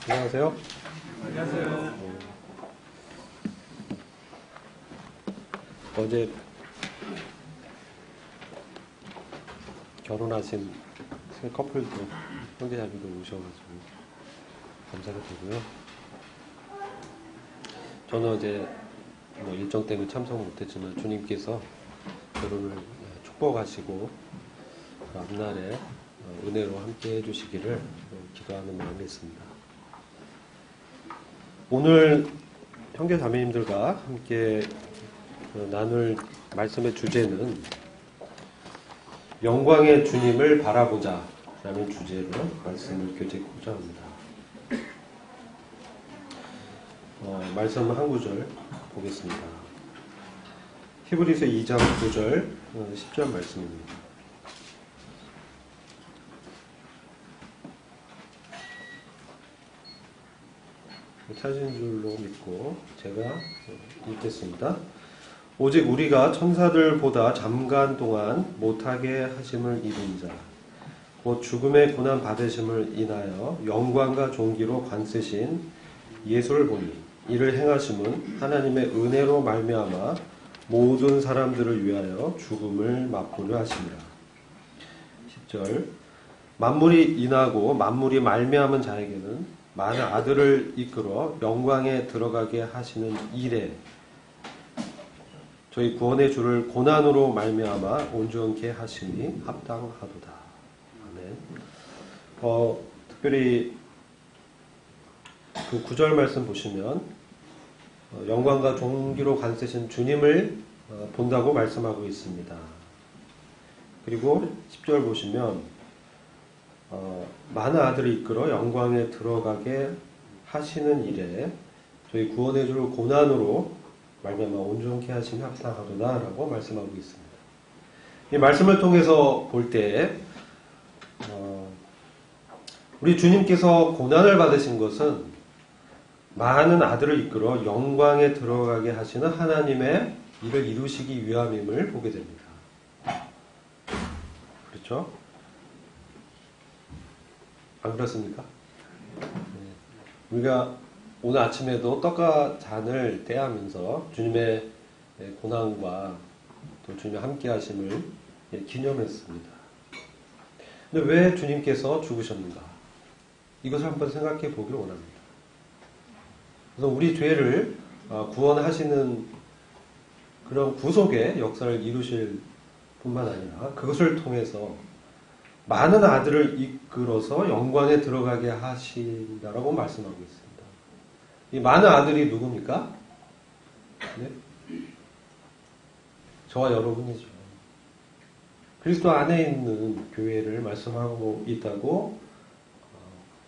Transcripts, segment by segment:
안녕하세요. 안녕하세요. 어제 결혼하신 새 커플도 형제자매도 오셔가지고 감사가 되고요. 저는 어제 일정 때문에 참석 못했지만 주님께서 결혼을 축복하시고 그 앞날에 은혜로 함께 해주시기를 기도하는 마음이 있습니다. 오늘 형제자매님들과 함께 나눌 말씀의 주제는 영광의 주님을 바라보자 라는 주제로 말씀을 교제하고자 합니다. 말씀 한 구절 보겠습니다. 히브리서 2장 9절 10절 말씀입니다. 찾은 줄로 믿고 제가 읽겠습니다. 오직 우리가 천사들보다 잠깐 동안 못하게 하심을 입은 자, 곧 죽음의 고난 받으심을 인하여 영광과 존귀로 관세신 예수를 보니 이를 행하심은 하나님의 은혜로 말미암아 모든 사람들을 위하여 죽음을 맛보려 하심이라. 10절 만물이 인하고 만물이 말미암은 자에게는 많은 아들을 이끌어 영광에 들어가게 하시는 일에 저희 구원의 주를 고난으로 말미암아 온전케 하심이 합당하도다. 아멘. 특별히 그 9절 말씀 보시면 영광과 존귀로 관세신 주님을 본다고 말씀하고 있습니다. 그리고 10절 보시면 많은 아들을 이끌어 영광에 들어가게 하시는 일에 저희 구원의 주를 고난으로 말미암아 온전케 하심이 합당하도다 라고 말씀하고 있습니다. 이 말씀을 통해서 볼 때 우리 주님께서 고난을 받으신 것은 많은 아들을 이끌어 영광에 들어가게 하시는 하나님의 일을 이루시기 위함임을 보게 됩니다. 그렇죠? 안 그렇습니까? 우리가 오늘 아침에도 떡과 잔을 떼하면서 주님의 고난과 또 주님의 함께 하심을 기념했습니다. 근데 왜 주님께서 죽으셨는가? 이것을 한번 생각해 보기를 원합니다. 그래서 우리 죄를 구원하시는 그런 구속의 역사를 이루실 뿐만 아니라 그것을 통해서 많은 아들을 이끌어서 영광에 들어가게 하신다라고 말씀하고 있습니다. 이 많은 아들이 누굽니까? 네? 저와 여러분이죠. 그리스도 안에 있는 교회를 말씀하고 있다고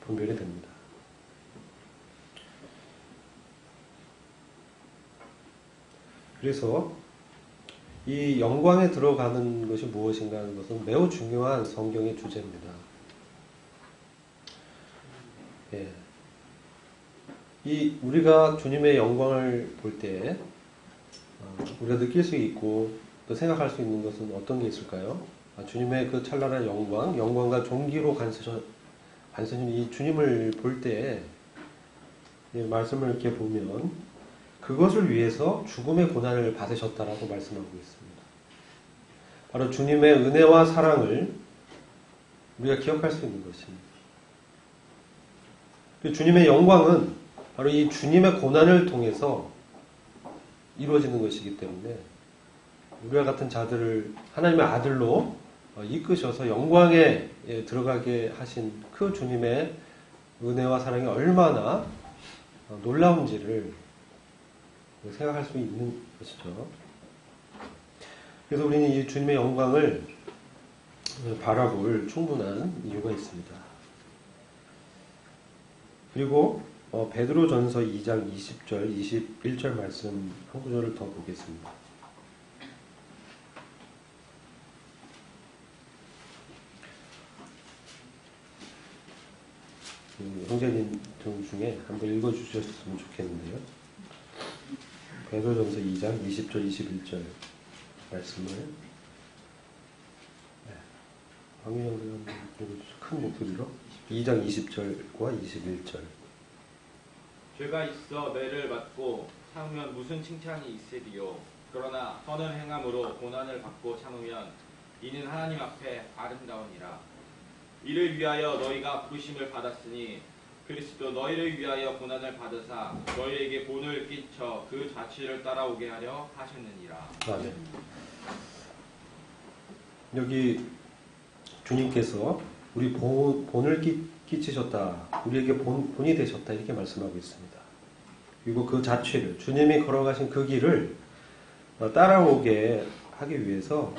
분별이 됩니다. 그래서 이 영광에 들어가는 것이 무엇인가 하는 것은 매우 중요한 성경의 주제입니다. 예. 우리가 주님의 영광을 볼 때 우리가 느낄 수 있고 또 생각할 수 있는 것은 어떤 게 있을까요? 주님의 그 찬란한 영광과 존귀로 관세신 이 주님을 볼 때 말씀을 이렇게 보면 그것을 위해서 죽음의 고난을 받으셨다라고 말씀하고 있습니다. 바로 주님의 은혜와 사랑을 우리가 기억할 수 있는 것입니다. 주님의 영광은 바로 이 주님의 고난을 통해서 이루어지는 것이기 때문에 우리와 같은 자들을 하나님의 아들로 이끄셔서 영광에 들어가게 하신 그 주님의 은혜와 사랑이 얼마나 놀라운지를 생각할 수 있는 것이죠. 그래서 우리는 이 주님의 영광을 바라볼 충분한 이유가 있습니다. 그리고 베드로전서 2장 20절, 21절 말씀 한 구절을 더 보겠습니다. 형제님 중에 한번 읽어주셨으면 좋겠는데요. 베드로전서 2장 20절, 21절 말씀을 황희영 큰 목소리로 2장 20절과 21절 죄가 있어 매를 받고 참으면 무슨 칭찬이 있으리요. 그러나 선을 행함으로 고난을 받고 참으면 이는 하나님 앞에 아름다우니라. 이를 위하여 너희가 부르심을 받았으니 그리스도 너희를 위하여 고난을 받으사 너희에게 본을 끼쳐 그 자취를 따라오게 하려 하셨느니라. 아멘. 여기 주님께서 우리 본을 끼치셨다, 우리에게 본이 되셨다, 이렇게 말씀하고 있습니다. 그리고 그 자취를, 주님이 걸어가신 그 길을 따라오게 하기 위해서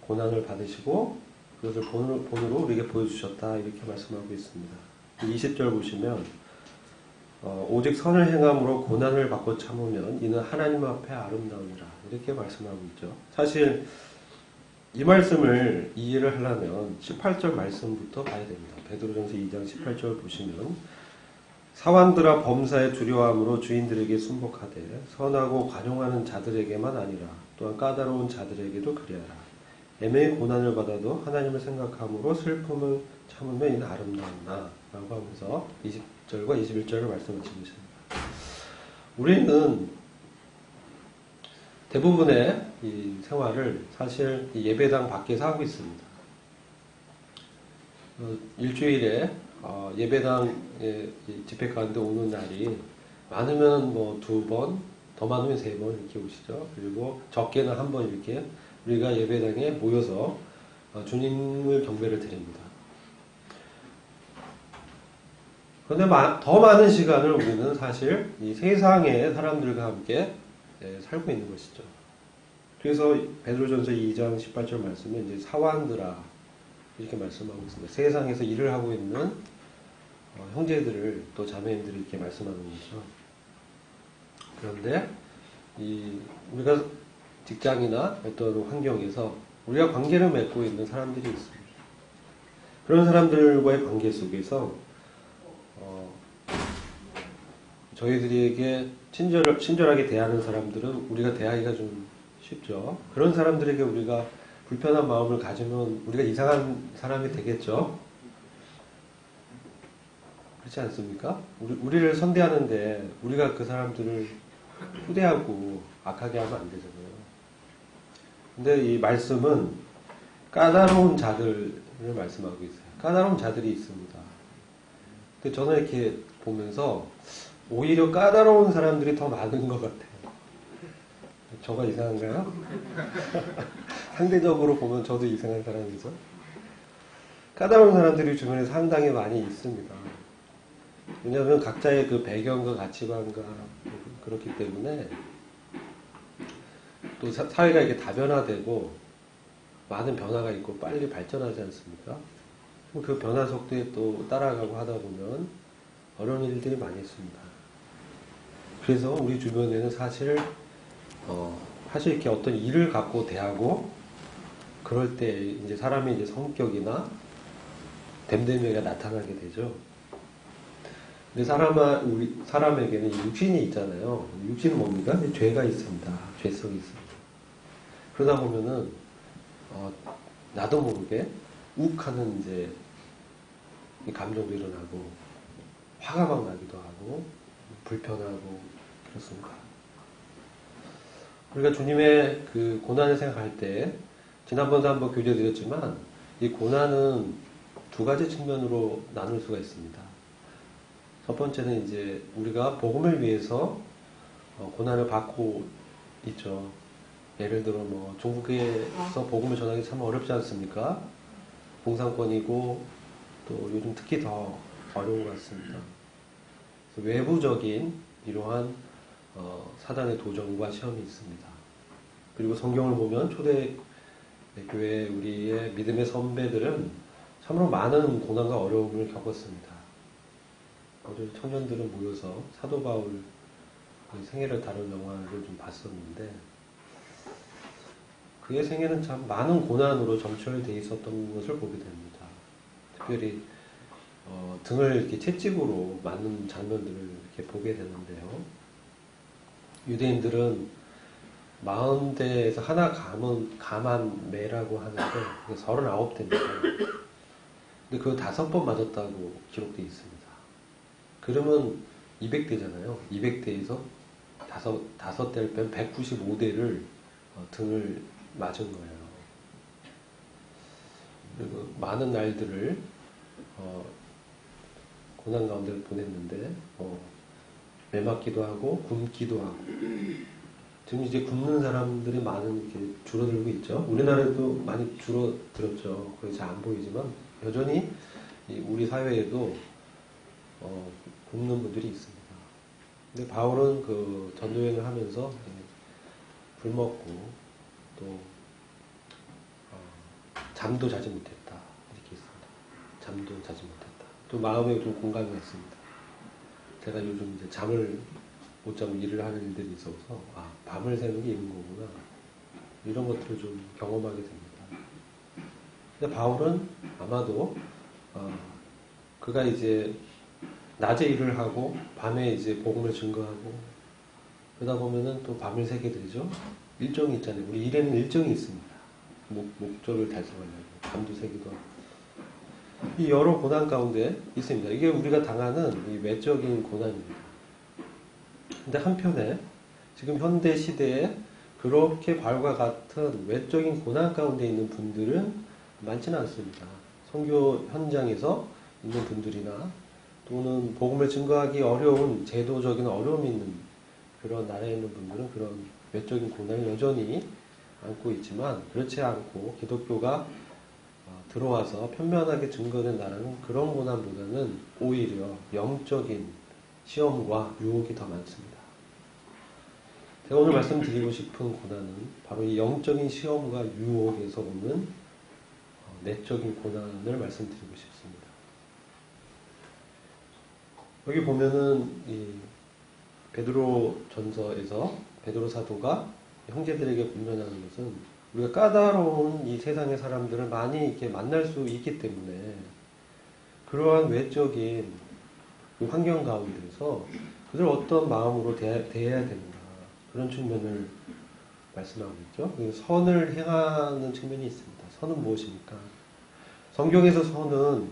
고난을 받으시고 그것을 본으로 우리에게 보여주셨다, 이렇게 말씀하고 있습니다. 20절 보시면 오직 선을 행함으로 고난을 받고 참으면 이는 하나님 앞에 아름다우니라, 이렇게 말씀하고 있죠. 사실 이 말씀을 이해를 하려면 18절 말씀부터 봐야 됩니다. 베드로전서 2장 18절 보시면 사환들아 범사에 두려워함으로 주인들에게 순복하되 선하고 관용하는 자들에게만 아니라 또한 까다로운 자들에게도 그리하라. 애매히 고난을 받아도 하나님을 생각함으로 슬픔을 참으면 이는 아름다우나, 라고 하면서 20절과 21절을 말씀하시고 있습니다. 우리는 대부분의 이 생활을 사실 이 예배당 밖에서 하고 있습니다. 일주일에 예배당에 집회 가운데 오는 날이 많으면 뭐 2번, 더 많으면 3번 이렇게 오시죠. 그리고 적게는 1번 이렇게 우리가 예배당에 모여서 주님을 경배를 드립니다. 그런데 더 많은 시간을 우리는 사실 이 세상의 사람들과 함께 살고 있는 것이죠. 그래서 베드로전서 2장 18절 말씀에 이제 사환들아, 이렇게 말씀하고 있습니다. 세상에서 일을 하고 있는 형제들을, 또 자매님들을 이렇게 말씀하는 거죠. 그런데 우리가 직장이나 어떤 환경에서 우리가 관계를 맺고 있는 사람들이 있습니다. 그런 사람들과의 관계 속에서 저희들에게 친절하게 대하는 사람들은 우리가 대하기가 좀 쉽죠. 그런 사람들에게 우리가 불편한 마음을 가지면 우리가 이상한 사람이 되겠죠. 그렇지 않습니까? 우리를 선대하는데 우리가 그 사람들을 후대하고 악하게 하면 안 되잖아요. 근데 이 말씀은 까다로운 자들을 말씀하고 있어요. 까다로운 자들이 있습니다. 근데 저는 이렇게 보면서 오히려 까다로운 사람들이 더 많은 것 같아요. 저가 이상한가요? 상대적으로 보면 저도 이상한 사람이죠. 까다로운 사람들이 주변에 상당히 많이 있습니다. 왜냐하면 각자의 그 배경과 가치관과 그렇기 때문에 또 사회가 이렇게 다변화되고 많은 변화가 있고 빨리 발전하지 않습니까? 그 변화 속도에 또 따라가고 하다 보면 어려운 일들이 많이 있습니다. 그래서 우리 주변에는 사실 이렇게 어떤 일을 갖고 대하고 그럴 때 이제 사람의 이제 성격이나 됨됨이가 나타나게 되죠. 근데 사람에게는 육신이 있잖아요. 육신은 뭡니까? 죄가 있습니다. 죄성이 있습니다. 그러다 보면은 나도 모르게 욱하는 이제 감정도 일어나고 화가 막 나기도 하고 불편하고 그렇습니다. 우리가 주님의 그 고난을 생각할 때 지난번도 한번 교제드렸지만 이 고난은 2가지 측면으로 나눌 수가 있습니다. 첫 번째는 이제 우리가 복음을 위해서 고난을 받고 있죠. 예를 들어 뭐 중국에서 복음을 전하기 참 어렵지 않습니까? 공산권이고 또 요즘 특히 더 어려운 것 같습니다. 그래서 외부적인 이러한 사단의 도전과 시험이 있습니다. 그리고 성경을 보면 초대 교회 우리의 믿음의 선배들은 참으로 많은 고난과 어려움을 겪었습니다. 어제 청년들은 모여서 사도 바울 생애를 다룬 영화를 좀 봤었는데 그의 생애는 참 많은 고난으로 점철되어 있었던 것을 보게 됩니다. 특별히 등을 이렇게 채찍으로 맞는 장면들을 이렇게 보게 되는데요. 유대인들은 40대에서 하나 감한 매라고 하는데 39대입니다. 근데 그거 5번 맞았다고 기록되어 있습니다. 그러면 200대잖아요. 200대에서 다섯 대를 빼면 195대를 등을 맞은 거예요. 그리고 많은 날들을 고난 가운데 보냈는데 매 맞기도 하고 굶기도 하고 지금 이제 굶는 사람들이 많은 이렇게 줄어들고 있죠. 우리나라에도 많이 줄어들었죠. 그게 잘 안 보이지만 여전히 우리 사회에도 굶는 분들이 있습니다. 근데 바울은 그 전도여행을 하면서 굶었고 또 잠도 자지 못했다 이렇게 있습니다. 잠도 자지 못했다. 또 마음에 좀 공감이 왔습니다. 제가 요즘 이제 잠을 못 자고 일을 하는 일들이 있어서 밤을 새는 게 있는 거구나 이런 것들을 좀 경험하게 됩니다. 근데 바울은 아마도 그가 이제 낮에 일을 하고 밤에 이제 복음을 증거하고 그러다 보면은 또 밤을 새게 되죠. 일정이 있잖아요. 우리 일에는 일정이 있습니다. 목적을 달성하려고 밤도 새기도 하고 이 여러 고난 가운데 있습니다. 이게 우리가 당하는 이 외적인 고난입니다. 근데 한편에 지금 현대 시대에 그렇게 바울과 같은 외적인 고난 가운데 있는 분들은 많지는 않습니다. 선교 현장에서 있는 분들이나 또는 복음을 증거하기 어려운 제도적인 어려움이 있는 그런 나라에 있는 분들은 그런 외적인 고난을 여전히 안고 있지만 그렇지 않고 기독교가 들어와서 편면하게 증거된 나라는 그런 고난보다는 오히려 영적인 시험과 유혹이 더 많습니다. 제가 오늘 말씀드리고 싶은 고난은 바로 이 영적인 시험과 유혹에서 오는 내적인 고난을 말씀드리고 싶습니다. 여기 보면은 이 베드로 전서에서 베드로 사도가 형제들에게 권면하는 것은 우리가 까다로운 이 세상의 사람들을 많이 이렇게 만날 수 있기 때문에 그러한 외적인 그 환경 가운데서 그들 어떤 마음으로 대해야 되는가 그런 측면을 말씀하고 있죠. 선을 행하는 측면이 있습니다. 선은 무엇입니까? 성경에서 선은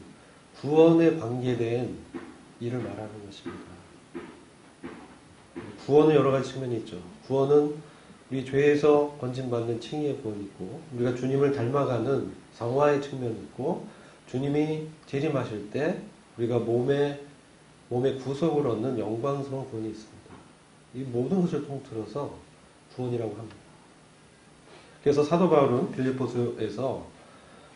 구원에 관계된 일을 말하는 것입니다. 구원은 여러 가지 측면이 있죠. 구원은 우리 죄에서 건진받는 칭의의 구원이 있고 우리가 주님을 닮아가는 성화의 측면이 있고 주님이 재림하실 때 우리가 몸의 구속을 얻는 영광스러운 구원이 있습니다. 이 모든 것을 통틀어서 구원이라고 합니다. 그래서 사도 바울은 빌립보서에서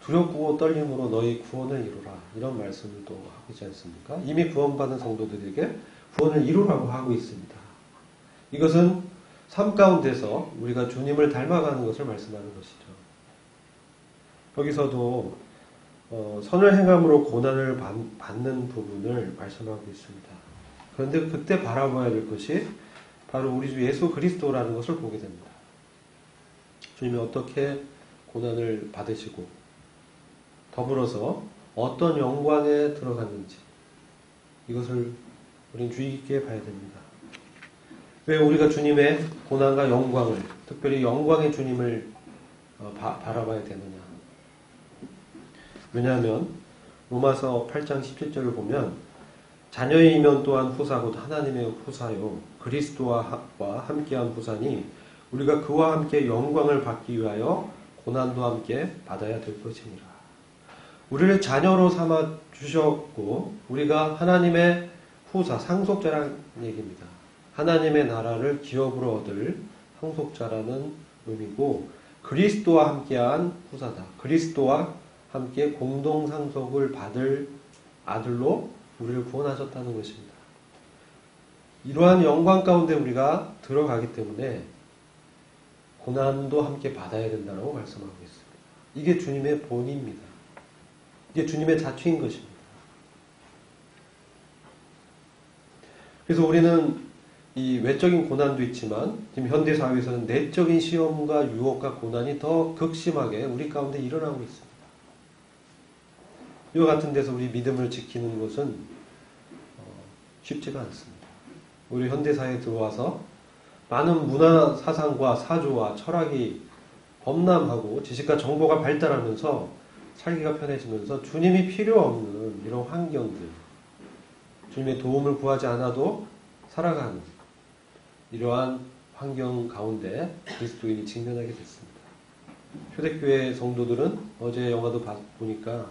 두렵고 떨림으로 너희 구원을 이루라 이런 말씀을 또 하고 있지 않습니까? 이미 구원받은 성도들에게 구원을 이루라고 하고 있습니다. 이것은 삶 가운데서 우리가 주님을 닮아가는 것을 말씀하는 것이죠. 여기서도 선을 행함으로 고난을 받는 부분을 말씀하고 있습니다. 그런데 그때 바라봐야 될 것이 바로 우리 주 예수 그리스도라는 것을 보게 됩니다. 주님이 어떻게 고난을 받으시고 더불어서 어떤 영광에 들어갔는지 이것을 우리는 주의 깊게 봐야 됩니다. 왜 우리가 주님의 고난과 영광을 특별히 영광의 주님을 바라봐야 되느냐. 왜냐하면 로마서 8장 17절을 보면 자녀의 이면 또한 후사고 하나님의 후사요 그리스도와 함께한 후사니 우리가 그와 함께 영광을 받기 위하여 고난도 함께 받아야 될 것이니라. 우리를 자녀로 삼아 주셨고 우리가 하나님의 후사 상속자라는 얘기입니다. 하나님의 나라를 기업으로 얻을 상속자라는 의미고 그리스도와 함께한 후사다. 그리스도와 함께 공동 상속을 받을 아들로 우리를 구원하셨다는 것입니다. 이러한 영광 가운데 우리가 들어가기 때문에 고난도 함께 받아야 된다고 말씀하고 있습니다. 이게 주님의 본의입니다. 이게 주님의 자취인 것입니다. 그래서 우리는 이 외적인 고난도 있지만 지금 현대 사회에서는 내적인 시험과 유혹과 고난이 더 극심하게 우리 가운데 일어나고 있습니다. 이와 같은 데서 우리 믿음을 지키는 것은 쉽지가 않습니다. 우리 현대사회에 들어와서 많은 문화 사상과 사조와 철학이 범람하고 지식과 정보가 발달하면서 살기가 편해지면서 주님이 필요 없는 이런 환경들, 주님의 도움을 구하지 않아도 살아가는 이러한 환경 가운데 그리스도인이 직면하게 됐습니다. 초대교회 성도들은 어제 영화도 보니까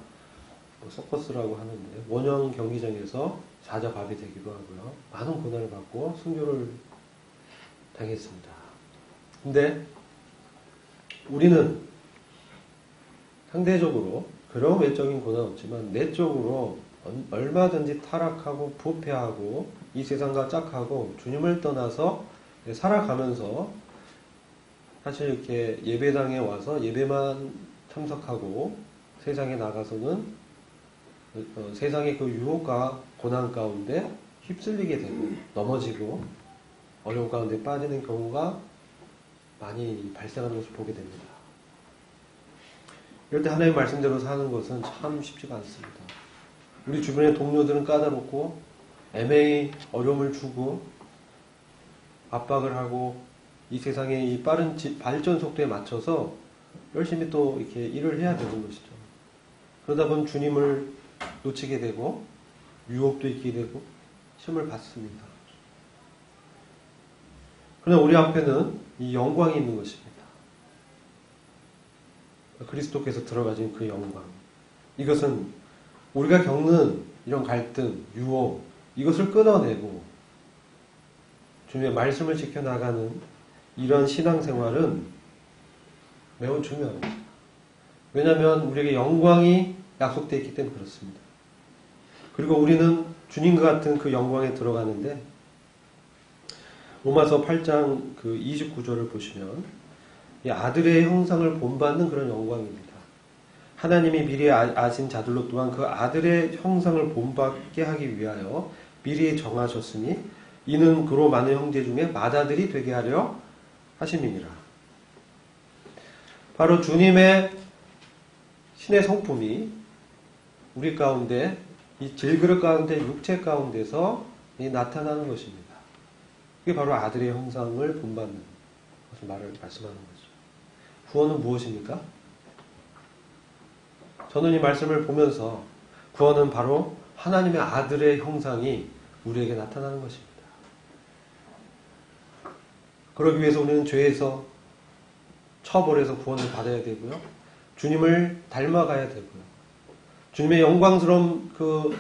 서커스라고 하는데 원형 경기장에서 사자밥이 되기도 하고요. 많은 고난을 받고 순교를 당했습니다. 근데 우리는 상대적으로 그런 외적인 고난은 없지만 내적으로 얼마든지 타락하고 부패하고 이 세상과 짝하고 주님을 떠나서 살아가면서 사실 이렇게 예배당에 와서 예배만 참석하고 세상에 나가서는 세상의 그 유혹과 고난 가운데 휩쓸리게 되고 넘어지고 어려움 가운데 빠지는 경우가 많이 발생하는 것을 보게 됩니다. 이럴 때 하나님의 말씀대로 사는 것은 참 쉽지가 않습니다. 우리 주변의 동료들은 까다롭고 애매히 어려움을 주고 압박을 하고 이 세상의 이 빠른 발전 속도에 맞춰서 열심히 또 이렇게 일을 해야 되는 것이죠. 그러다 보면 주님을 놓치게 되고 유혹도 있게 되고 시험을 받습니다. 그러나 우리 앞에는 이 영광이 있는 것입니다. 그리스도께서 들어가진 그 영광. 이것은 우리가 겪는 이런 갈등, 유혹, 이것을 끊어내고 주님의 말씀을 지켜나가는 이런 신앙생활은 매우 중요합니다. 왜냐하면 우리에게 영광이 약속되어 있기 때문에 그렇습니다. 그리고 우리는 주님과 같은 그 영광에 들어가는데 로마서 8장 그 29절을 보시면 이 아들의 형상을 본받는 그런 영광입니다. 하나님이 미리 아신 자들로 또한 그 아들의 형상을 본받게 하기 위하여 미리 정하셨으니 이는 그로 많은 형제 중에 맏아들이 되게 하려 하심이니라. 바로 주님의 신의 성품이 우리 가운데 이 질그릇 가운데 육체 가운데서 나타나는 것입니다. 이게 바로 아들의 형상을 본받는 것을 말씀하는 거죠. 구원은 무엇입니까? 저는 이 말씀을 보면서 구원은 바로 하나님의 아들의 형상이 우리에게 나타나는 것입니다. 그러기 위해서 우리는 죄에서 처벌에서 구원을 받아야 되고요. 주님을 닮아가야 되고요. 주님의 영광스러운 그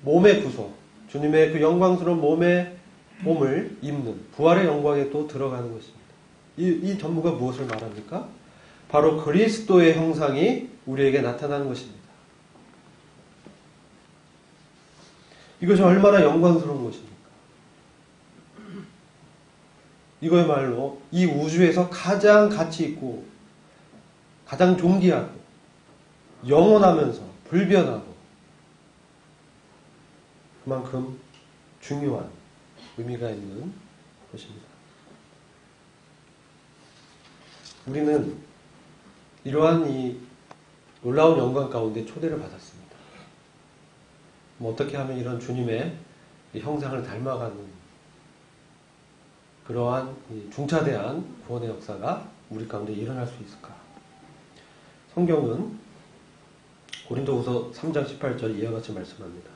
몸의 구속, 주님의 그 영광스러운 몸을 입는 부활의 영광에 또 들어가는 것입니다. 이 전부가 무엇을 말합니까? 바로 그리스도의 형상이 우리에게 나타나는 것입니다. 이것이 얼마나 영광스러운 것입니까? 이거야말로 이 우주에서 가장 가치 있고 가장 존귀하고 영원하면서 불변하고 그만큼 중요한 의미가 있는 것입니다. 우리는 이러한 이 놀라운 영광 가운데 초대를 받았습니다. 어떻게 하면 이런 주님의 형상을 닮아가는 그러한 중차대한 구원의 역사가 우리 가운데 일어날 수 있을까? 성경은 고린도후서 3장 18절 이와 같이 말씀합니다.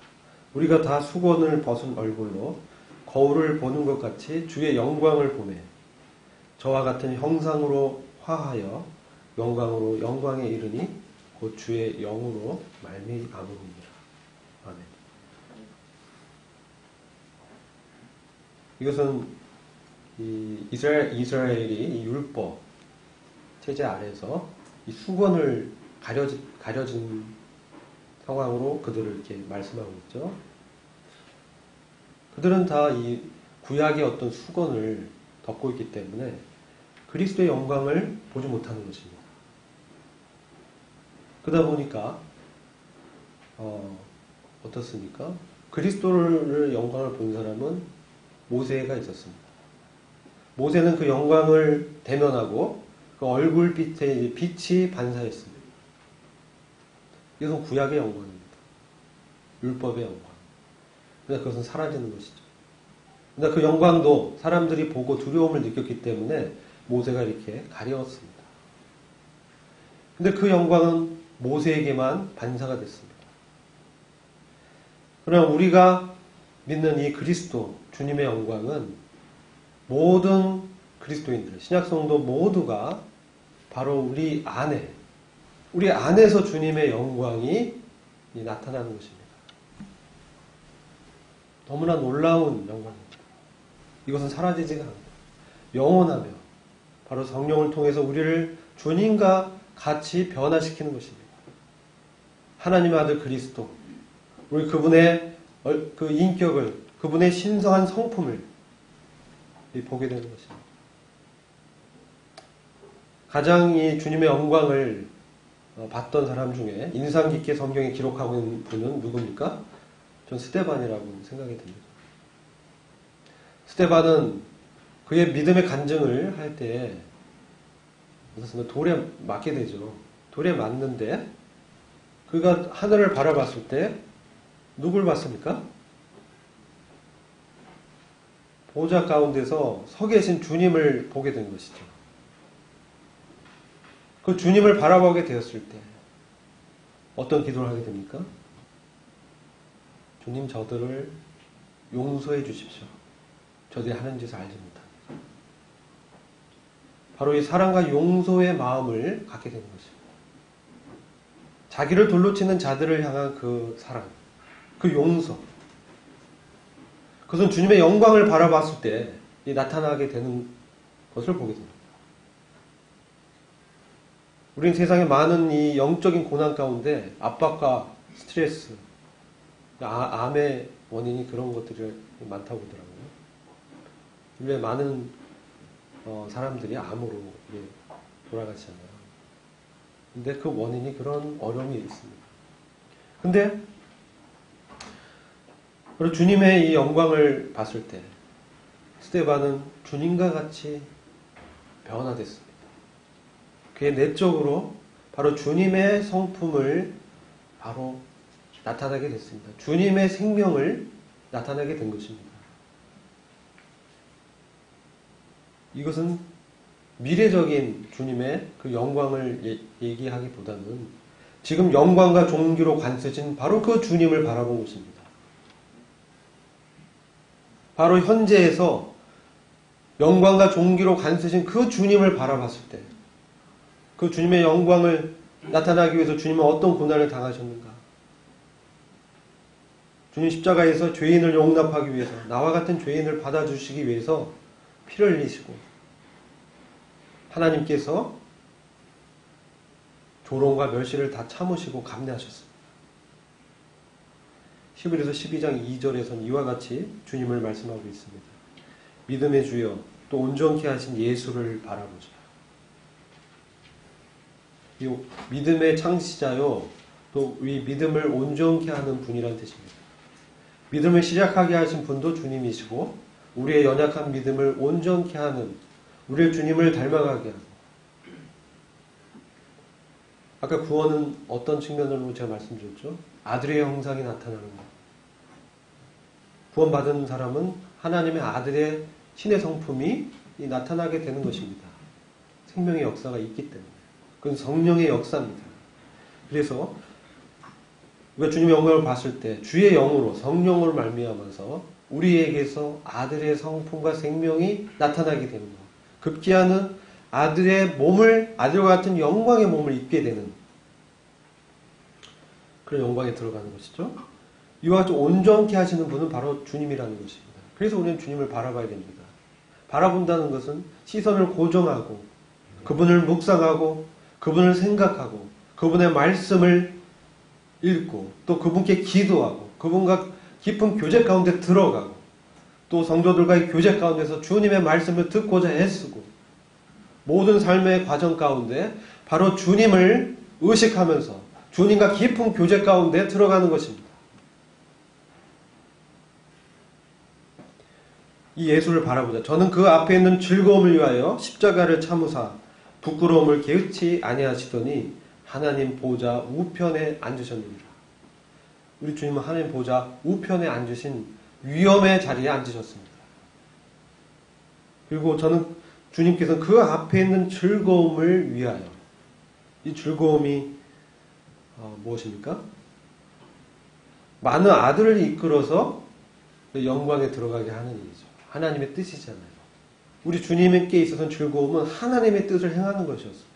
우리가 다 수건을 벗은 얼굴로 거울을 보는 것 같이 주의 영광을 보매 저와 같은 형상으로 화하여 영광으로 영광에 이르니 곧 주의 영으로 말미암음이니라. 아멘. 이것은 이스라엘이 이 율법 체제 아래에서 이 수건을 가려진 상황으로 그들을 이렇게 말씀하고 있죠. 그들은 다 이 구약의 어떤 수건을 덮고 있기 때문에 그리스도의 영광을 보지 못하는 것입니다. 그러다 보니까 어떻습니까? 그리스도를 영광을 본 사람은 모세가 있었습니다. 모세는 그 영광을 대면하고 그 얼굴빛에 빛이 반사했습니다. 이것은 구약의 영광입니다. 율법의 영광. 그러나 그것은 사라지는 것이죠. 그러나 그 영광도 사람들이 보고 두려움을 느꼈기 때문에 모세가 이렇게 가려웠습니다. 근데 그 영광은 모세에게만 반사가 됐습니다. 그러나 우리가 믿는 이 그리스도, 주님의 영광은 모든 그리스도인들, 신약성도 모두가 바로 우리 안에서 주님의 영광이 나타나는 것입니다. 너무나 놀라운 영광입니다. 이것은 사라지지가 않고 영원하며 바로 성령을 통해서 우리를 주님과 같이 변화시키는 것입니다. 하나님의 아들 그리스도, 우리 그분의 그 인격을, 그분의 신성한 성품을 보게 되는 것입니다. 가장 이 주님의 영광을 봤던 사람 중에 인상 깊게 성경에 기록하고 있는 분은 누굽니까? 전 스데반이라고 생각이 듭니다. 스데반은 그의 믿음의 간증을 할 때 돌에 맞게 되죠. 돌에 맞는데 그가 하늘을 바라봤을 때 누굴 봤습니까? 보좌 가운데서 서 계신 주님을 보게 된 것이죠. 그 주님을 바라보게 되었을 때 어떤 기도를 하게 됩니까? 주님, 저들을 용서해 주십시오. 저들이 하는 짓을 알지 못합니다. 바로 이 사랑과 용서의 마음을 갖게 되는 것입니다. 자기를 돌로 치는 자들을 향한 그 사랑, 그 용서, 그것은 주님의 영광을 바라봤을 때 나타나게 되는 것을 보게 됩니다. 우리는 세상에 많은 이 영적인 고난 가운데 압박과 스트레스, 암의 원인이 그런 것들이 많다고 하더라고요. 우리의 많은 사람들이 암으로 돌아가시잖아요. 근데 그 원인이 그런 어려움이 있습니다. 근데 주님의 이 영광을 봤을 때 스데반은 주님과 같이 변화됐습니다. 그의 내적으로 바로 주님의 성품을 바로 나타나게 됐습니다. 주님의 생명을 나타나게 된 것입니다. 이것은 미래적인 주님의 그 영광을 얘기하기보다는 지금 영광과 존귀로 관세진 바로 그 주님을 바라본 것입니다. 바로 현재에서 영광과 존귀로 관세진 그 주님을 바라봤을 때 그 주님의 영광을 나타나기 위해서 주님은 어떤 고난을 당하셨는가? 주님 십자가에서 죄인을 용납하기 위해서, 나와 같은 죄인을 받아주시기 위해서 피를 흘리시고 하나님께서 조롱과 멸시를 다 참으시고 감내하셨습니다. 히브리서 12장 2절에서는 이와 같이 주님을 말씀하고 있습니다. 믿음의 주여 또 온전케 하신 예수를 바라보자. 이 믿음의 창시자요 또 이 믿음을 온전케 하는 분이라는 뜻입니다. 믿음을 시작하게 하신 분도 주님이시고 우리의 연약한 믿음을 온전케 하는, 우리의 주님을 닮아가게 하고, 아까 구원은 어떤 측면으로 제가 말씀드렸죠? 아들의 형상이 나타나는 것. 구원받은 사람은 하나님의 아들의 신의 성품이 나타나게 되는 것입니다. 생명의 역사가 있기 때문에. 그건 성령의 역사입니다. 그래서 우리가 주님의 영광을 봤을 때 주의 영으로, 성령으로 말미암아서 우리에게서 아들의 성품과 생명이 나타나게 되는 것. 급기야는 아들의 몸을, 아들과 같은 영광의 몸을 입게 되는 그런 영광에 들어가는 것이죠. 이와 같이 온전케 하시는 분은 바로 주님이라는 것입니다. 그래서 우리는 주님을 바라봐야 됩니다. 바라본다는 것은 시선을 고정하고 그분을 묵상하고 그분을 생각하고 그분의 말씀을 읽고 또 그분께 기도하고 그분과 깊은 교제 가운데 들어가고 또 성도들과의 교제 가운데서 주님의 말씀을 듣고자 애쓰고 모든 삶의 과정 가운데 바로 주님을 의식하면서 주님과 깊은 교제 가운데 들어가는 것입니다. 이 예수를 바라보자. 저는 그 앞에 있는 즐거움을 위하여 십자가를 참으사 부끄러움을 개의치 아니하시더니 하나님 보좌 우편에 앉으셨느니라. 우리 주님은 하나님 보좌 우편에 앉으신 위엄의 자리에 앉으셨습니다. 그리고 저는 주님께서는 그 앞에 있는 즐거움을 위하여, 이 즐거움이 무엇입니까? 많은 아들을 이끌어서 영광에 들어가게 하는 일이죠. 하나님의 뜻이잖아요. 우리 주님께 있어서는 즐거움은 하나님의 뜻을 행하는 것이었어요.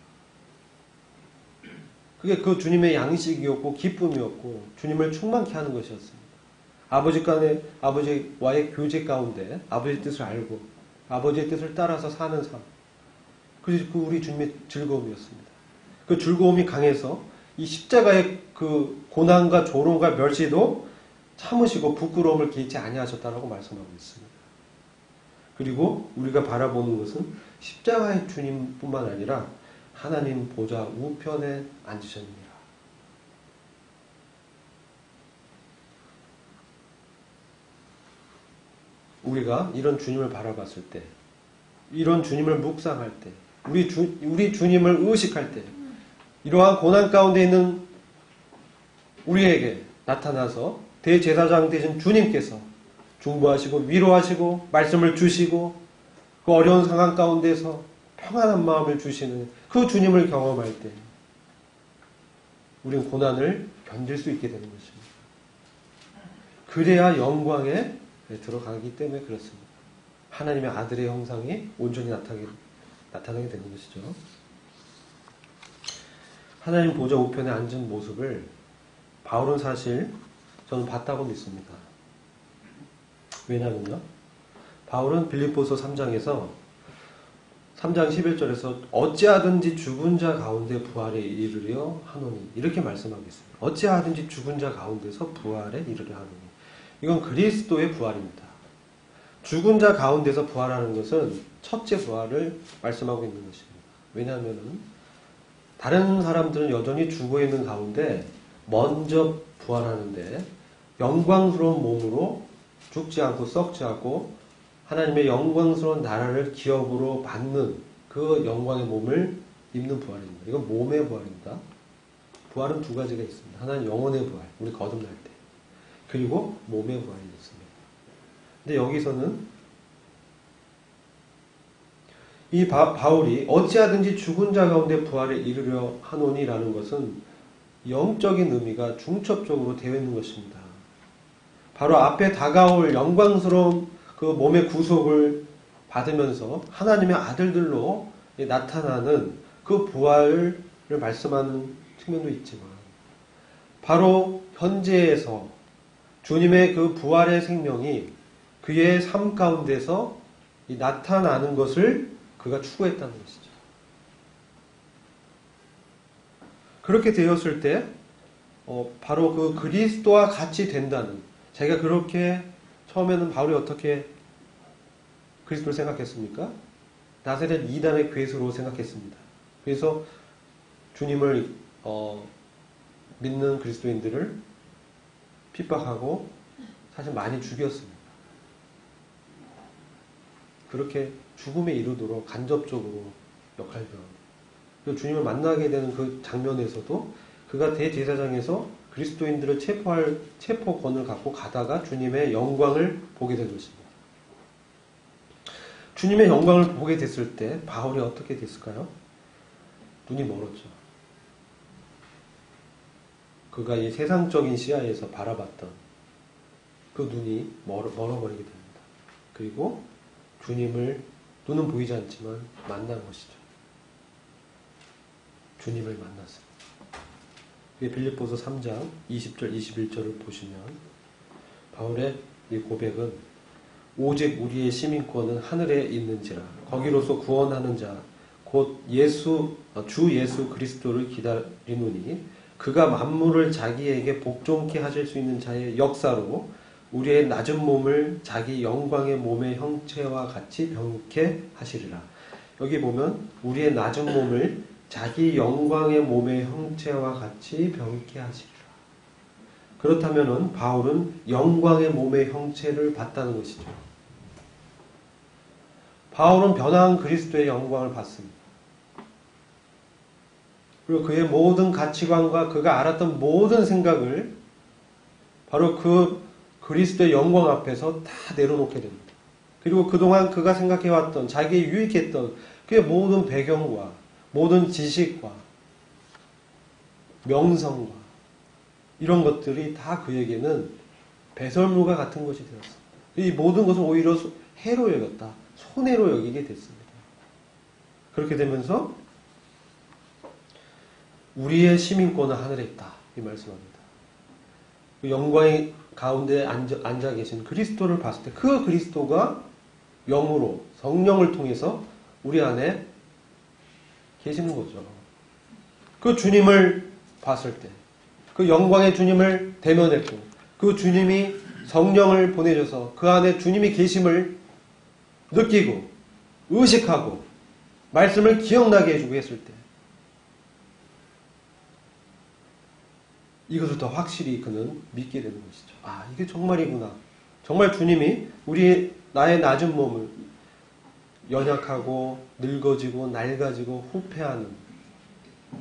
그게 그 주님의 양식이었고 기쁨이었고 주님을 충만케 하는 것이었습니다. 아버지와의 교제 가운데 아버지의 뜻을 알고 아버지의 뜻을 따라서 사는 삶. 그게 그 우리 주님의 즐거움이었습니다. 그 즐거움이 강해서 이 십자가의 그 고난과 조롱과 멸시도 참으시고 부끄러움을 개의치 아니하셨다라고 말씀하고 있습니다. 그리고 우리가 바라보는 것은 십자가의 주님뿐만 아니라 하나님 보좌 우편에 앉으셨느니라. 우리가 이런 주님을 바라봤을 때, 이런 주님을 묵상할 때, 우리 주님을 의식할 때, 이러한 고난 가운데 있는 우리에게 나타나서 대제사장 되신 주님께서 중보하시고 위로하시고 말씀을 주시고 그 어려운 상황 가운데서 평안한 마음을 주시는 그 주님을 경험할 때 우리는 고난을 견딜 수 있게 되는 것입니다. 그래야 영광에 들어가기 때문에 그렇습니다. 하나님의 아들의 형상이 온전히 나타나게 되는 것이죠. 하나님 보좌 우편에 앉은 모습을 바울은 사실 저는 봤다고 믿습니다. 왜냐면요. 바울은 빌립보서 3장에서 3장 11절에서 어찌하든지 죽은 자 가운데 부활에 이르려 하노니 이렇게 말씀하고 있습니다. 어찌하든지 죽은 자 가운데서 부활에 이르려 하노니 이건 그리스도의 부활입니다. 죽은 자 가운데서 부활하는 것은 첫째 부활을 말씀하고 있는 것입니다. 왜냐하면 다른 사람들은 여전히 죽어있는 가운데 먼저 부활하는데 영광스러운 몸으로 죽지 않고 썩지 않고 하나님의 영광스러운 나라를 기업으로 받는 그 영광의 몸을 입는 부활입니다. 이건 몸의 부활입니다. 부활은 두 가지가 있습니다. 하나는 영혼의 부활, 우리 거듭날 때. 그리고 몸의 부활이 있습니다. 근데 여기서는 이 바울이 어찌하든지 죽은 자 가운데 부활에 이르려 하노니라는 것은 영적인 의미가 중첩적으로 되어 있는 것입니다. 바로 앞에 다가올 영광스러운 그 몸의 구속을 받으면서 하나님의 아들들로 나타나는 그 부활을 말씀하는 측면도 있지만 바로 현재에서 주님의 그 부활의 생명이 그의 삶 가운데서 나타나는 것을 그가 추구했다는 것이죠. 그렇게 되었을 때 바로 그 그리스도와 같이 된다는 자기가 그렇게 처음에는 바울이 어떻게 그리스도를 생각했습니까? 나사렛 이단의 괴수로 생각했습니다. 그래서 주님을 믿는 그리스도인들을 핍박하고 사실 많이 죽였습니다. 그렇게 죽음에 이르도록 간접적으로 역할을 합니다. 주님을 만나게 되는 그 장면에서도 그가 대제사장에서 그리스도인들을 체포할 체포권을 갖고 가다가 주님의 영광을 보게 된 것입니다. 주님의 영광을 보게 됐을 때 바울이 어떻게 됐을까요? 눈이 멀었죠. 그가 이 세상적인 시야에서 바라봤던 그 눈이 멀어버리게 됩니다. 그리고 주님을 눈은 보이지 않지만 만난 것이죠. 주님을 만났습니다. 빌립보서 3장 20절 21절을 보시면 바울의 이 고백은 오직 우리의 시민권은 하늘에 있는지라 거기로서 구원하는 자 곧 주 예수 그리스도를 기다리노니 그가 만물을 자기에게 복종케 하실 수 있는 자의 역사로 우리의 낮은 몸을 자기 영광의 몸의 형체와 같이 병케 하시리라. 여기 보면 우리의 낮은 몸을 자기 영광의 몸의 형체와 같이 병케 하시리라. 그렇다면 바울은 영광의 몸의 형체를 봤다는 것이죠. 바울은 변화한 그리스도의 영광을 봤습니다. 그리고 그의 모든 가치관과 그가 알았던 모든 생각을 바로 그 그리스도의 영광 앞에서 다 내려놓게 됩니다. 그리고 그동안 그가 생각해왔던 자기에 유익했던 그의 모든 배경과 모든 지식과 명성과 이런 것들이 다 그에게는 배설물과 같은 것이 되었습니다. 이 모든 것을 오히려 해로 여겼다. 손해로 여기게 됐습니다. 그렇게 되면서 우리의 시민권은 하늘에 있다. 이 말씀합니다. 그 영광의 가운데 앉아 계신 그리스도를 봤을 때 그 그리스도가 영으로 성령을 통해서 우리 안에 계시는 거죠. 그 주님을 봤을 때 그 영광의 주님을 대면했고 그 주님이 성령을 보내줘서 그 안에 주님이 계심을 느끼고 의식하고 말씀을 기억나게 해주고 했을 때 이것을 더 확실히 그는 믿게 되는 것이죠. 아, 이게 정말이구나. 정말 주님이 나의 낮은 몸을 연약하고 늙어지고 낡아지고 후패하는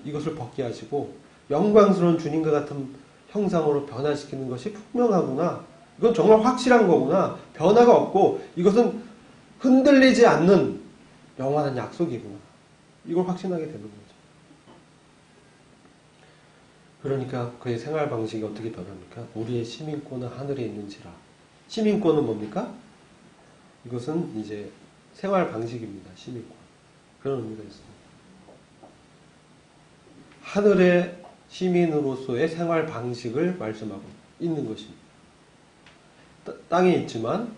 이것을 벗게 하시고 영광스러운 주님과 같은 형상으로 변화시키는 것이 분명하구나. 이건 정말 확실한 거구나. 변화가 없고 이것은 흔들리지 않는 영원한 약속이구나. 이걸 확신하게 되는 거죠. 그러니까 그의 생활 방식이 어떻게 변합니까? 우리의 시민권은 하늘에 있는지라. 시민권은 뭡니까? 이것은 이제 생활 방식입니다. 시민권. 그런 의미가 있습니다. 하늘의 시민으로서의 생활 방식을 말씀하고 있는 것입니다. 땅에 있지만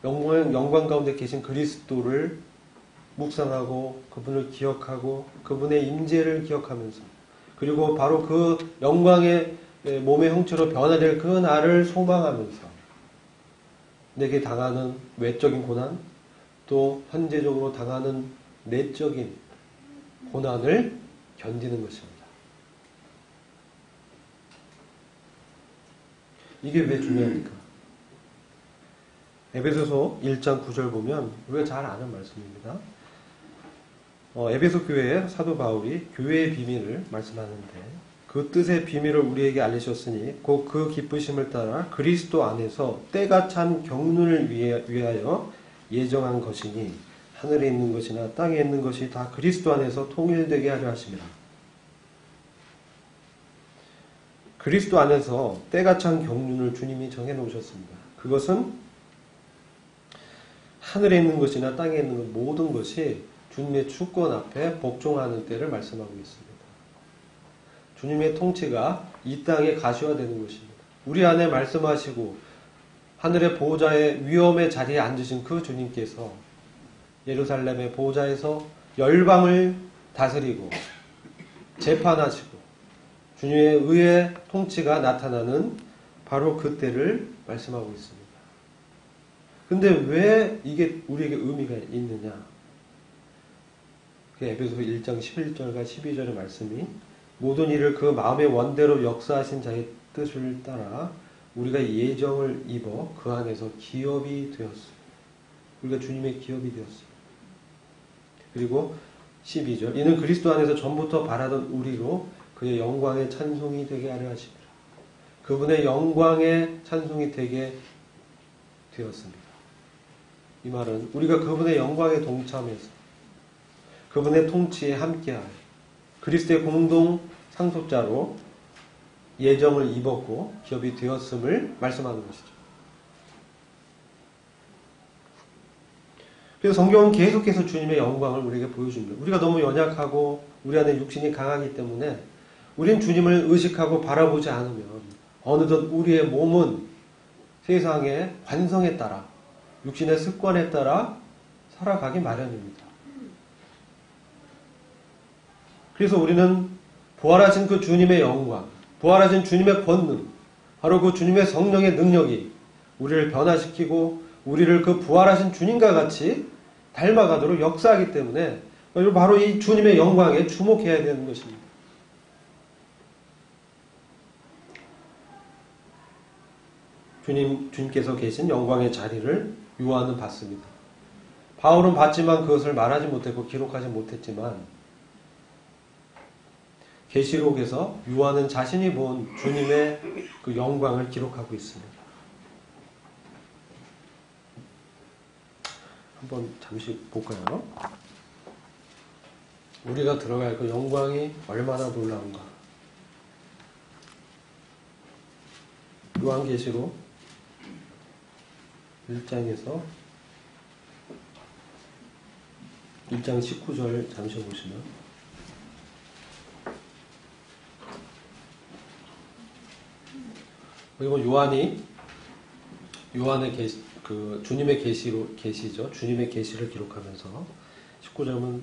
영광 가운데 계신 그리스도를 묵상하고 그분을 기억하고 그분의 임재를 기억하면서 그리고 바로 그 영광의 몸의 형체로 변화될 그 날을 소망하면서 내게 당하는 외적인 고난 또 현재적으로 당하는 내적인 고난을 견디는 것입니다. 이게 왜 중요합니까? 에베소서 1장 9절 보면 우리가 잘 아는 말씀입니다. 에베소 교회에 사도 바울이 교회의 비밀을 말씀하는데 그 뜻의 비밀을 우리에게 알리셨으니 곧 그 기쁘심을 따라 그리스도 안에서 때가 참 경륜을 위하여 예정한 것이니 하늘에 있는 것이나 땅에 있는 것이 다 그리스도 안에서 통일되게 하려 하심이라. 그리스도 안에서 때가 찬 경륜을 주님이 정해놓으셨습니다. 그것은 하늘에 있는 것이나 땅에 있는 것 모든 것이 주님의 주권 앞에 복종하는 때를 말씀하고 있습니다. 주님의 통치가 이 땅에 가시화되는 것입니다. 우리 안에 말씀하시고 하늘의 보호자의 위엄의 자리에 앉으신 그 주님께서 예루살렘의 보호자에서 열방을 다스리고 재판하시고 주님의 의의 통치가 나타나는 바로 그때를 말씀하고 있습니다. 근데 왜 이게 우리에게 의미가 있느냐? 에베소서 1장 11절과 12절의 말씀이 모든 일을 그 마음의 원대로 역사하신 자의 뜻을 따라 우리가 예정을 입어 그 안에서 기업이 되었습니다. 우리가 주님의 기업이 되었습니다. 그리고 12절 이는 그리스도 안에서 전부터 바라던 우리로 그의 영광의 찬송이 되게 하려 하십니다. 그분의 영광의 찬송이 되게 되었습니다. 이 말은 우리가 그분의 영광에 동참해서 그분의 통치에 함께하여 그리스도의 공동 상속자로 예정을 입었고 기업이 되었음을 말씀하는 것이죠. 그래서 성경은 계속해서 주님의 영광을 우리에게 보여줍니다. 우리가 너무 연약하고 우리 안에 육신이 강하기 때문에 우리는 주님을 의식하고 바라보지 않으면 어느덧 우리의 몸은 세상의 관성에 따라 육신의 습관에 따라 살아가기 마련입니다. 그래서 우리는 부활하신 그 주님의 영광, 부활하신 주님의 권능, 바로 그 주님의 성령의 능력이 우리를 변화시키고 우리를 그 부활하신 주님과 같이 닮아가도록 역사하기 때문에 바로 이 주님의 영광에 주목해야 되는 것입니다. 주님께서 계신 영광의 자리를 요한은 받습니다. 바울은 받지만 그것을 말하지 못했고 기록하지 못했지만 계시록에서 요한은 자신이 본 주님의 그 영광을 기록하고 있습니다. 한번 잠시 볼까요? 우리가 들어갈 그 영광이 얼마나 놀라운가. 요한계시록 1장에서 1장 19절 잠시 보시면 그리고 요한의 계시, 주님의 계시죠. 주님의 계시를 기록하면서 19절은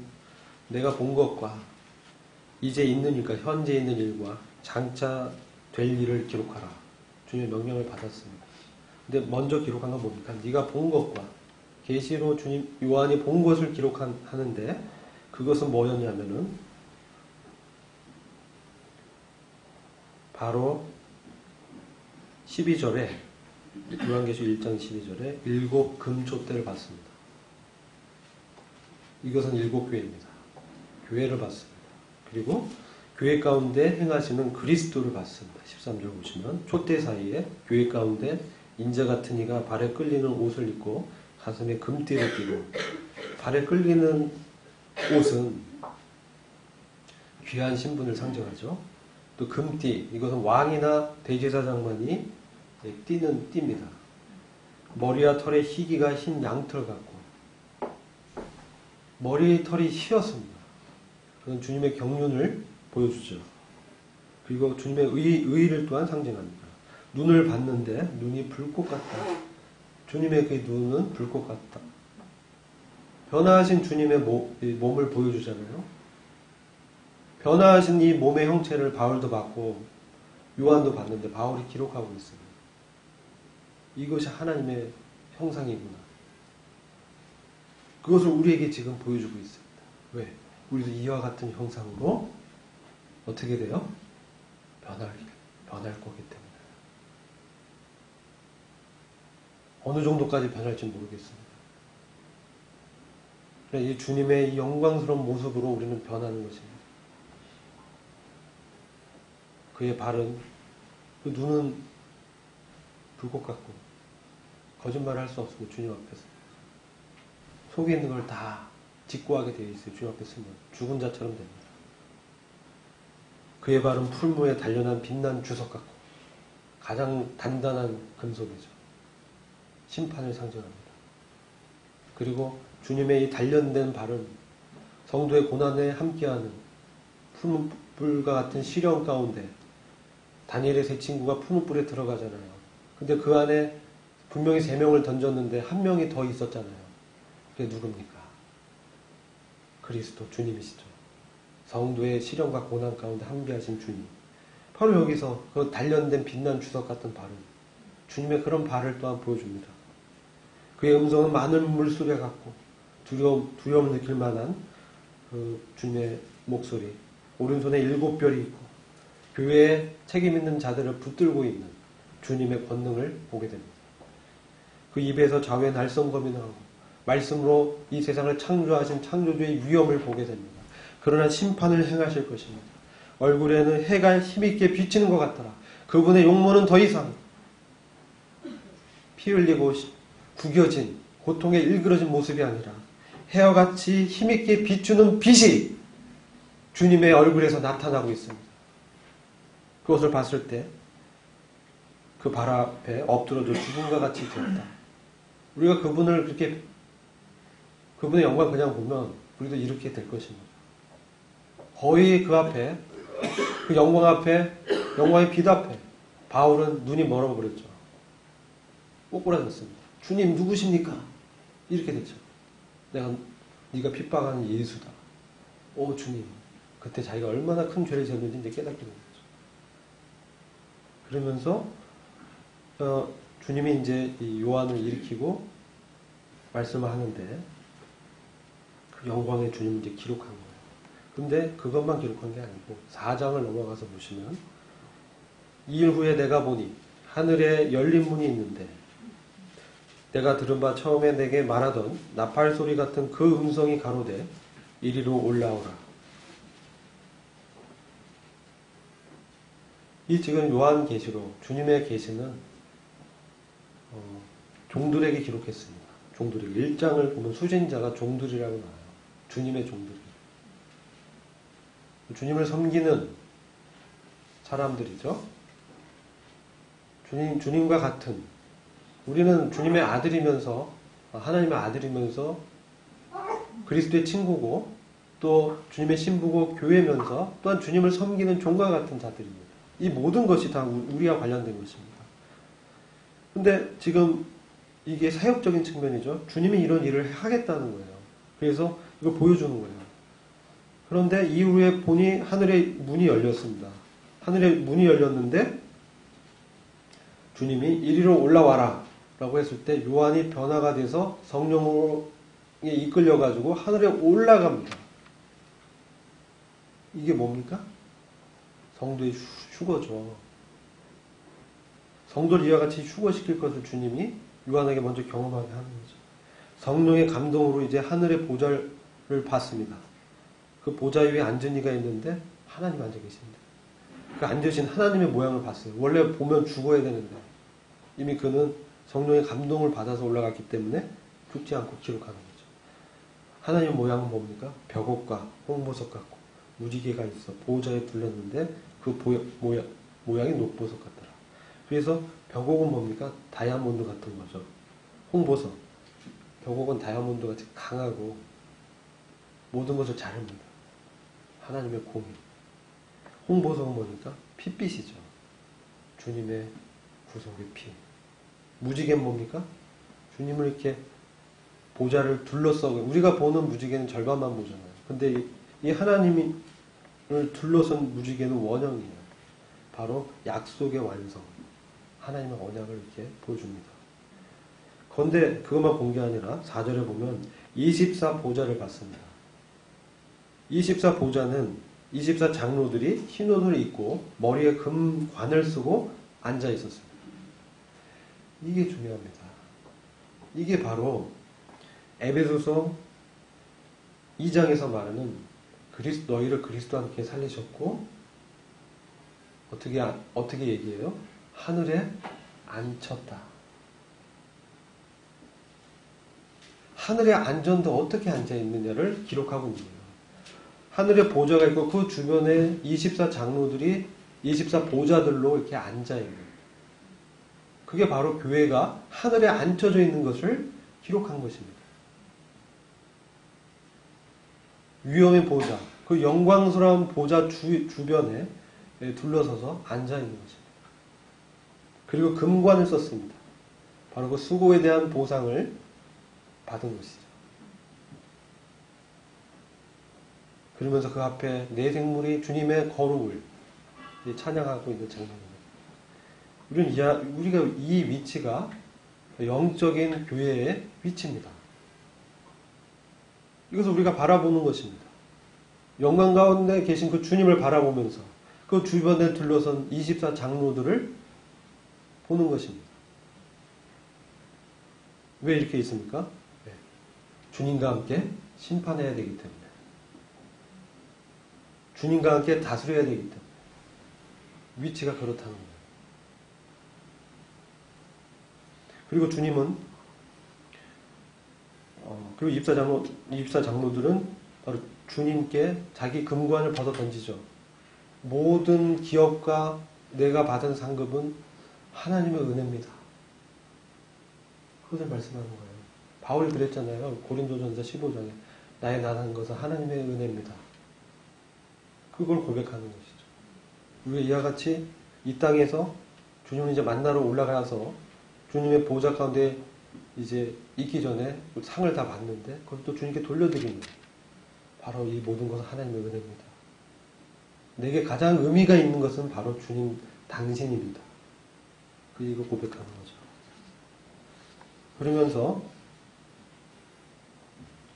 내가 본 것과 이제 있는 일과 현재 있는 일과 장차 될 일을 기록하라. 주님의 명령을 받았습니다. 근데 먼저 기록한 건 뭡니까? 네가 본 것과 계시로 주님 요한이 본 것을 기록하는데 그것은 뭐였냐면은 바로 12절에 요한계시 1장 12절에 7 금촛대를 봤습니다. 이것은 7 교회입니다. 교회를 봤습니다. 그리고 교회 가운데 행하시는 그리스도를 봤습니다. 13절 보시면 촛대 사이에 교회 가운데 인자 같은 이가 발에 끌리는 옷을 입고 가슴에 금띠를 띠고 발에 끌리는 옷은 귀한 신분을 상징하죠. 또 금띠 이것은 왕이나 대제사장만이 띠는 띠입니다. 머리와 털의 희기가 흰 양털 같고 머리 털이 희었습니다. 그건 주님의 경륜을 보여주죠. 그리고 주님의 의의를 또한 상징합니다. 눈을 봤는데 눈이 불꽃 같다. 주님의 그 눈은 불꽃 같다. 변화하신 주님의 몸을 보여주잖아요. 변화하신 이 몸의 형체를 바울도 봤고 요한도 봤는데 바울이 기록하고 있습니다. 이것이 하나님의 형상이구나. 그것을 우리에게 지금 보여주고 있습니다. 왜? 우리도 이와 같은 형상으로 어떻게 돼요? 변할 거기 때문에. 어느 정도까지 변할지 모르겠습니다. 이 주님의 이 영광스러운 모습으로 우리는 변하는 것입니다. 그의 발은, 그 눈은 불꽃 같고 거짓말을 할 수 없습니다. 주님 앞에서. 속에 있는 걸 다 직고하게 되어 있어요. 주님 앞에 서면 죽은 자처럼 됩니다. 그의 발은 풀무에 단련한 빛난 주석 같고 가장 단단한 금속이죠. 심판을 상징합니다. 그리고 주님의 이 단련된 발은 성도의 고난에 함께하는 푸른불과 같은 시련 가운데 다니엘의 세 친구가 푸른 불에 들어가잖아요. 근데 그 안에 분명히 3명을 던졌는데 1명이 더 있었잖아요. 그게 누굽니까? 그리스도 주님이시죠. 성도의 시련과 고난 가운데 함께하신 주님. 바로 여기서 그 단련된 빛난 주석 같은 발은 주님의 그런 발을 또한 보여줍니다. 그의 음성은 많은 물소리 같고 두려움을 느낄 만한 그 주님의 목소리. 오른손에 7별이 있고 교회에 책임 있는 자들을 붙들고 있는 주님의 권능을 보게 됩니다. 그 입에서 좌우의 날성검이 나오고 말씀으로 이 세상을 창조하신 창조주의 위엄을 보게 됩니다. 그러나 심판을 행하실 것입니다. 얼굴에는 해가 힘있게 비치는 것 같더라. 그분의 용모는 더 이상 피 흘리고 구겨진 고통에 일그러진 모습이 아니라 해와 같이 힘있게 비추는 빛이 주님의 얼굴에서 나타나고 있습니다. 그것을 봤을 때 그 발 앞에 엎드려져 죽음과 같이 되었다. 우리가 그분의 영광 그냥 보면 우리도 이렇게 될 것입니다. 거의 그 앞에, 그 영광 앞에, 영광의 빛 앞에 바울은 눈이 멀어버렸죠. 꼬꾸라졌습니다. 주님 누구십니까? 이렇게 됐죠. 네가 핍박하는 예수다. 오 주님. 그때 자기가 얼마나 큰 죄를 지었는지 이제 깨닫게 된 거죠. 그러면서 주님이 이제 이 요한을 일으키고 말씀을 하는데 그 영광의 주님을 이제 기록한 거예요. 근데 그것만 기록한 게 아니고 4장을 넘어가서 보시면 2일 후에 내가 보니 하늘에 열린 문이 있는데 내가 들은 바 처음에 내게 말하던 나팔 소리 같은 그 음성이 가로되 이리로 올라오라. 이 지금 요한 계시록 주님의 계시는 종들에게 기록했습니다. 종들에게 1장을 보면 수신자가 종들이라고 나와요. 주님의 종들이. 주님을 섬기는 사람들이죠. 주님과 같은 우리는 주님의 아들이면서 하나님의 아들이면서 그리스도의 친구고 또 주님의 신부고 교회면서 또한 주님을 섬기는 종과 같은 자들입니다. 이 모든 것이 다 우리와 관련된 것입니다. 근데 지금 이게 사역적인 측면이죠. 주님이 이런 일을 하겠다는 거예요. 그래서 이걸 보여주는 거예요. 그런데 이후에 보니 하늘의 문이 열렸습니다. 하늘의 문이 열렸는데 주님이 이리로 올라와라 라고 했을 때 요한이 변화가 돼서 성령에 이끌려가지고 하늘에 올라갑니다. 이게 뭡니까? 성도의 휴거죠. 성도를 이와 같이 휴거시킬 것을 주님이 요한에게 먼저 경험하게 하는 거죠. 성령의 감동으로 이제 하늘의 보좌를 봤습니다. 그 보좌 위에 앉은 이가 있는데 하나님 앉아 계십니다. 그 앉으신 하나님의 모양을 봤어요. 원래 보면 죽어야 되는데 이미 그는 성령의 감동을 받아서 올라갔기 때문에 죽지 않고 기록하는 거죠. 하나님의 모양은 뭡니까? 벽옥과 홍보석 같고 무지개가 있어 보호자에 둘렸는데 그 모양이 녹보석 같더라. 그래서 벽옥은 뭡니까? 다이아몬드 같은 거죠. 홍보석. 벽옥은 다이아몬드 같이 강하고 모든 것을 자릅니다. 하나님의 공의. 홍보석은 뭡니까? 핏빛이죠. 주님의 구속의 피. 무지개는 뭡니까? 주님을 이렇게 보좌를 둘러싸고 우리가 보는 무지개는 절반만 보잖아요. 근데 이 하나님을 둘러선 무지개는 원형이에요. 바로 약속의 완성. 하나님의 언약을 이렇게 보여줍니다. 그런데 그것만 본 게 아니라 4절에 보면 24보좌를 봤습니다. 24보좌는 24장로들이 흰 옷을 입고 머리에 금관을 쓰고 앉아 있었습니다. 이게 중요합니다. 이게 바로 에베소서 2장에서 말하는 너희를 그리스도와 함께 살리셨고 어떻게 얘기해요? 하늘에 앉혔다. 하늘에 앉았는데 어떻게 앉아있느냐를 기록하고 있는 거예요. 하늘에 보좌가 있고 그 주변에 24장로들이 24보좌들로 이렇게 앉아있는 거예요. 그게 바로 교회가 하늘에 앉혀져 있는 것을 기록한 것입니다. 위엄의 보좌, 그 영광스러운 보좌 주변에 둘러서서 앉아있는 것입니다. 그리고 금관을 썼습니다. 바로 그 수고에 대한 보상을 받은 것이죠. 그러면서 그 앞에 네 생물이 주님의 거룩을 찬양하고 있는 장면입니다. 우리가 이 위치가 영적인 교회의 위치입니다. 이것을 우리가 바라보는 것입니다. 영광 가운데 계신 그 주님을 바라보면서 그 주변에 둘러선 24장로들을 보는 것입니다. 왜 이렇게 있습니까? 네. 주님과 함께 심판해야 되기 때문에. 주님과 함께 다스려야 되기 때문에. 위치가 그렇다는 거예요. 그리고 주님은 그리고 24장로들은 바로 주님께 자기 금관을 벗어 던지죠. 모든 기업과 내가 받은 상급은 하나님의 은혜입니다. 그것을 말씀하는 거예요. 바울이 그랬잖아요. 고린도전서 15장에 나의 나는 것은 하나님의 은혜입니다. 그걸 고백하는 것이죠. 우리가 이와 같이 이 땅에서 주님을 이제 만나러 올라가서 주님의 보좌 가운데 이제 있기 전에 상을 다 받는데 그걸 또 주님께 돌려드리는 바로 이 모든 것은 하나님의 은혜입니다. 내게 가장 의미가 있는 것은 바로 주님 당신입니다. 그리고 고백하는 거죠. 그러면서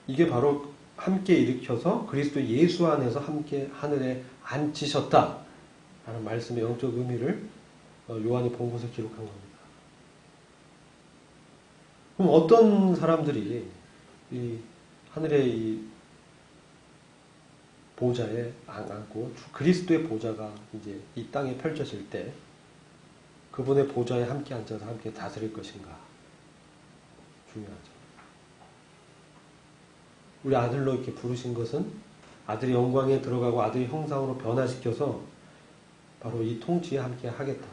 이게 바로 함께 일으켜서 그리스도 예수 안에서 함께 하늘에 앉히셨다 라는 말씀의 영적 의미를 요한이 본 것을 기록한 겁니다. 그럼 어떤 사람들이 이 하늘의 이 보좌에 앉고 그리스도의 보좌가 이제 이 땅에 펼쳐질 때 그분의 보좌에 함께 앉아서 함께 다스릴 것인가 중요하죠. 우리 아들로 이렇게 부르신 것은 아들의 영광에 들어가고 아들의 형상으로 변화시켜서 바로 이 통치에 함께 하겠다.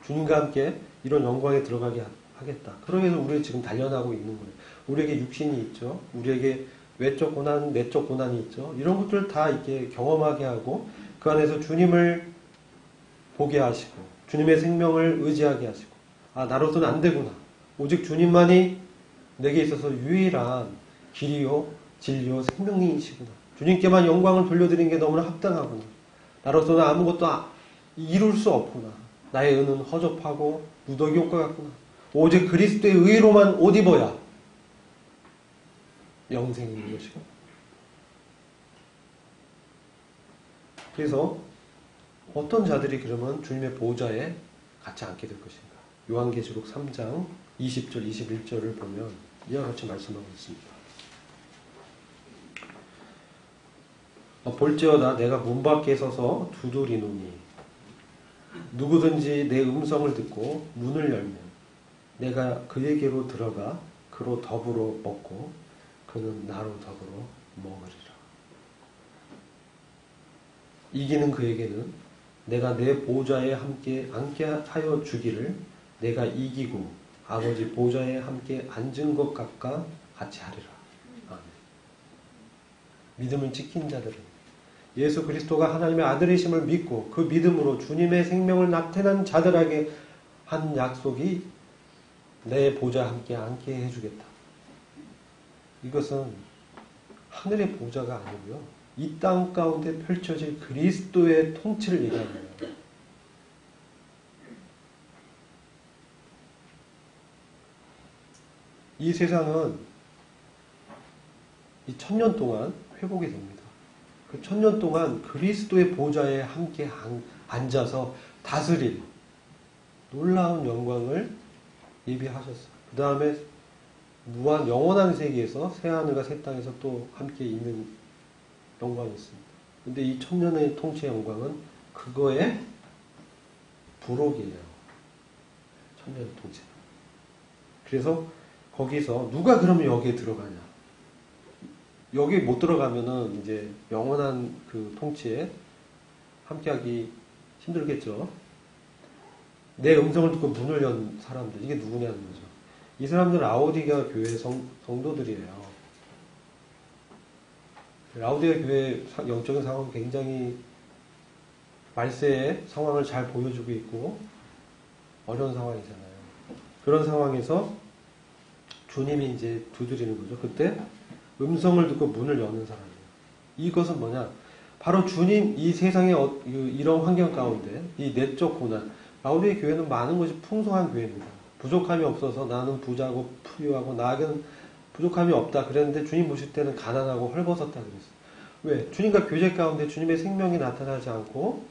주님과 함께 이런 영광에 들어가게 하겠다. 그러면서 우리 지금 단련하고 있는 거예요. 우리에게 육신이 있죠. 우리에게 외적 고난, 내적 고난이 있죠. 이런 것들 다 이렇게 경험하게 하고 그 안에서 주님을 보게 하시고 주님의 생명을 의지하게 하시고 아 나로서는 안 되구나. 오직 주님만이 내게 있어서 유일한 길이요 진리요 생명이시구나. 주님께만 영광을 돌려드리는 게 너무나 합당하구나. 나로서는 아무것도 이룰 수 없구나. 나의 은은 허접하고 무더기 옷과 같구나. 오직 그리스도의 의로만 옷 입어야 영생이 있는 것이고. 그래서 어떤 자들이 그러면 주님의 보좌에 같이 앉게 될 것인가. 요한계시록 3장 20절 21절을 보면 이와 같이 말씀하고 있습니다. 볼지어다 내가 문 밖에 서서 두드리노니 누구든지 내 음성을 듣고 문을 열면 내가 그에게로 들어가 그로 더불어 먹고 그는 나로 더불어 먹으리라. 이기는 그에게는 내가 내 보좌에 함께 앉게 하여 주기를 내가 이기고 아버지 보좌에 함께 앉은 것 같이 하리라. 아멘. 믿음을 지킨 자들은 예수 그리스도가 하나님의 아들이심을 믿고 그 믿음으로 주님의 생명을 나타낸 자들에게 한 약속이 내 보좌에 함께 앉게 해주겠다. 이것은 하늘의 보좌가 아니고요. 이 땅 가운데 펼쳐질 그리스도의 통치를 얘기하는 거예요. 이 세상은 이 1000년 동안 회복이 됩니다. 그 1000년 동안 그리스도의 보좌에 함께 앉아서 다스릴 놀라운 영광을 예비하셨어요. 그 다음에 무한 영원한 세계에서 새하늘과 새 땅에서 또 함께 있는 영광이 있습니다. 근데 이 1000년의 통치의 영광은 그거의 부록이에요. 1000년의 통치. 그래서 거기서 누가 그러면 여기에 들어가냐? 여기 못 들어가면은 이제 영원한 그 통치에 함께하기 힘들겠죠. 내 음성을 듣고 문을 연 사람들, 이게 누구냐는 거죠. 이 사람들은 라오디게아 교회 성도들이에요. 라오디게아 교회 영적인 상황은 굉장히 말세의 상황을 잘 보여주고 있고 어려운 상황이잖아요. 그런 상황에서 주님이 이제 두드리는 거죠. 그때 음성을 듣고 문을 여는 사람이에요. 이것은 뭐냐? 바로 주님, 이 세상의 이런 환경 가운데 이 내적 고난, 라오디게아 교회는 많은 것이 풍성한 교회입니다. 부족함이 없어서 나는 부자고富유하고 나에게는 부족함이 없다 그랬는데 주님 보실 때는 가난하고 헐벗었다 그랬어요. 왜? 주님과 교제 가운데 주님의 생명이 나타나지 않고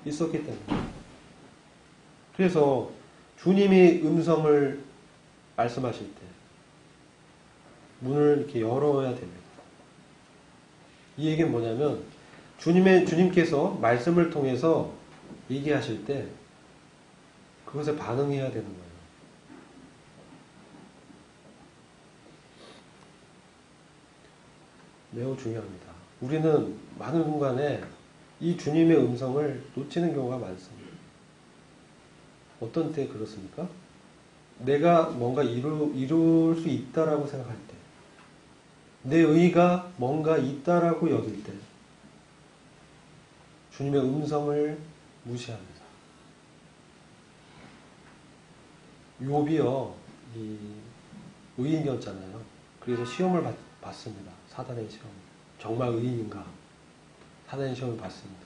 있었기 때문에. 그래서 주님이 음성을 말씀하실 때 문을 이렇게 열어야 됩니다. 이 얘기는 뭐냐면 주님께서 말씀을 통해서 얘기하실 때 그것에 반응해야 되는 거예요. 매우 중요합니다. 우리는 많은 순간에 이 주님의 음성을 놓치는 경우가 많습니다. 어떤 때 그렇습니까? 내가 뭔가 이룰 수 있다라고 생각할 때, 내 의가 뭔가 있다라고 여길 때, 주님의 음성을 무시합니다. 욥이요, 이 의인이었잖아요. 그래서 시험을 받습니다. 사단의 시험. 정말 의인인가? 사단의 시험을 받습니다.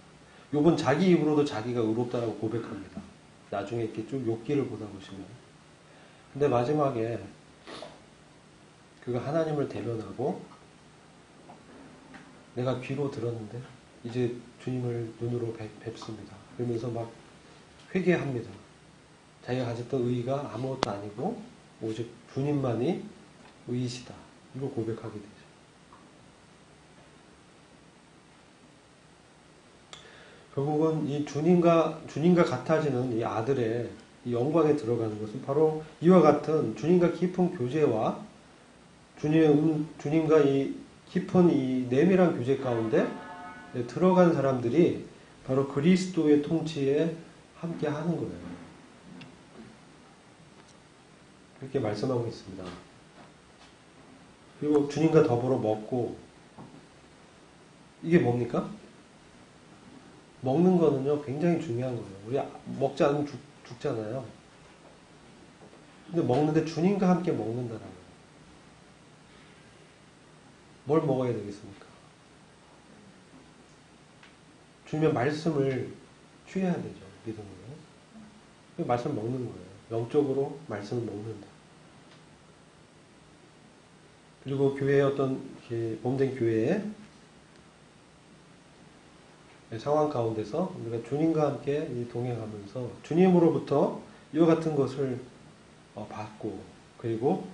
욥은 자기 입으로도 자기가 의롭다라고 고백합니다. 나중에 이렇게 쭉 욥기를 보다 보시면. 근데 마지막에 그가 하나님을 대면하고 내가 귀로 들었는데 이제 주님을 눈으로 뵙습니다. 그러면서 막 회개합니다. 자기가 가졌던 의의가 아무것도 아니고 오직 주님만이 의이시다. 이걸 고백하게 되죠. 결국은 이 주님과 같아지는 이 아들의 이 영광에 들어가는 것은 바로 이와 같은 주님과 깊은 교제와 주님과 이 깊은 이 내밀한 교제 가운데 들어간 사람들이 바로 그리스도의 통치에 함께 하는 거예요. 그렇게 말씀하고 있습니다. 그리고 주님과 더불어 먹고, 이게 뭡니까? 먹는 거는요, 굉장히 중요한 거예요. 우리 먹지 않으면 죽잖아요. 근데 먹는데 주님과 함께 먹는다는 거예요. 뭘 먹어야 되겠습니까? 주님의 말씀을 취해야 되죠, 믿음으로. 그 말씀을 먹는 거예요. 영적으로 말씀을 먹는다. 그리고 교회의 어떤 몸된 교회의 상황 가운데서 우리가 주님과 함께 동행하면서 주님으로부터 이와 같은 것을 받고 그리고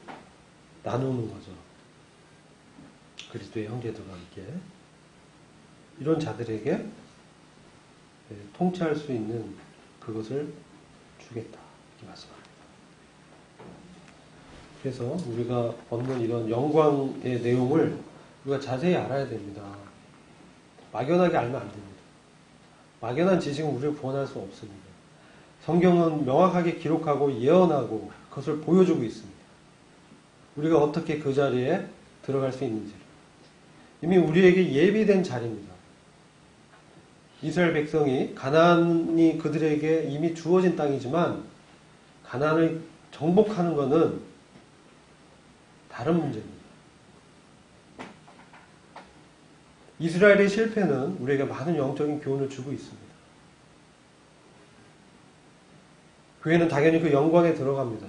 나누는 거죠. 그리스도의 형제들과 함께 이런 자들에게 통치할 수 있는 그것을 주겠다 이렇게 말씀합니다. 그래서 우리가 얻는 이런 영광의 내용을 우리가 자세히 알아야 됩니다. 막연하게 알면 안 됩니다. 막연한 지식은 우리를 구원할 수 없습니다. 성경은 명확하게 기록하고 예언하고 그것을 보여주고 있습니다. 우리가 어떻게 그 자리에 들어갈 수 있는지 이미 우리에게 예비된 자리입니다. 이스라엘 백성이 가나안이 그들에게 이미 주어진 땅이지만 가나안을 정복하는 것은 다른 문제입니다. 이스라엘의 실패는 우리에게 많은 영적인 교훈을 주고 있습니다. 교회는 당연히 그 영광에 들어갑니다.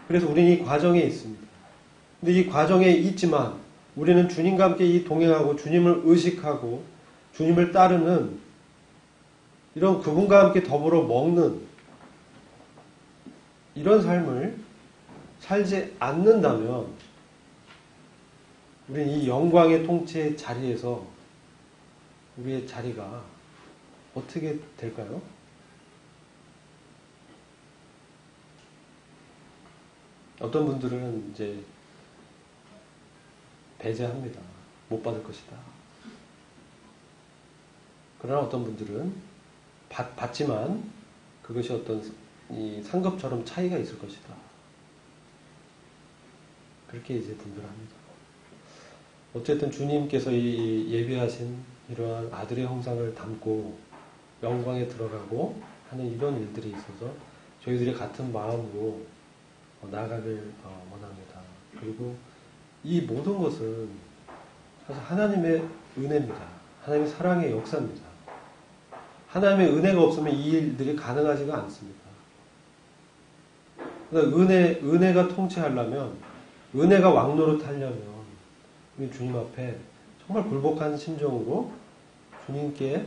그래서 우리는 이 과정에 있습니다. 근데 이 과정에 있지만 우리는 주님과 함께 이 동행하고 주님을 의식하고 주님을 따르는 이런 그분과 함께 더불어 먹는 이런 삶을 살지 않는다면 우리는 이 영광의 통치의 자리에서 우리의 자리가 어떻게 될까요? 어떤 분들은 이제 배제합니다. 못 받을 것이다. 그러나 어떤 분들은 받지만 그것이 어떤 이 상급처럼 차이가 있을 것이다. 그렇게 이제 분별합니다. 어쨌든 주님께서 이 예비하신 이러한 아들의 형상을 담고 영광에 들어가고 하는 이런 일들이 있어서 저희들이 같은 마음으로 나아가길 원합니다. 그리고 이 모든 것은 사실 하나님의 은혜입니다. 하나님의 사랑의 역사입니다. 하나님의 은혜가 없으면 이 일들이 가능하지가 않습니다. 그러니까 은혜가 통치하려면, 은혜가 왕노릇하려면 우리 주님 앞에 정말 굴복한 심정으로 주님께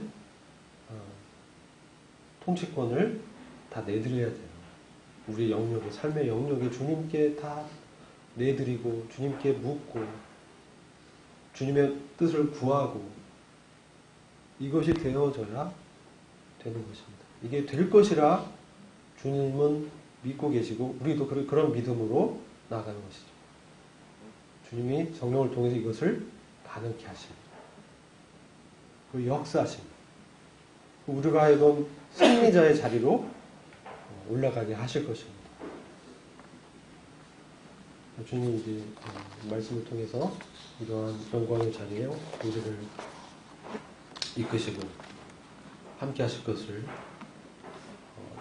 통치권을 다 내드려야 돼요. 우리 영역에, 삶의 영역에 주님께 다 내드리고 주님께 묻고 주님의 뜻을 구하고 이것이 되어져야 되는 것입니다. 이게 될 것이라 주님은 믿고 계시고 우리도 그런 믿음으로 나아가는 것이죠. 주님이 성령을 통해서 이것을 가능케 하십니다. 그리고 역사하십니다. 우리가 하여금 승리자의 자리로 올라가게 하실 것입니다. 주님이 이제 말씀을 통해서 이러한 영광의 자리에 우리를 이끄시고 함께 하실 것을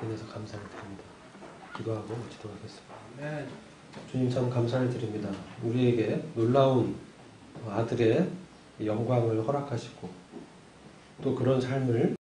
인해서 감사를 드립니다. 기도하고 마치도록 하겠습니다. 주님 참 감사를 드립니다. 우리에게 놀라운 아들의 영광을 허락하시고 또 그런 삶을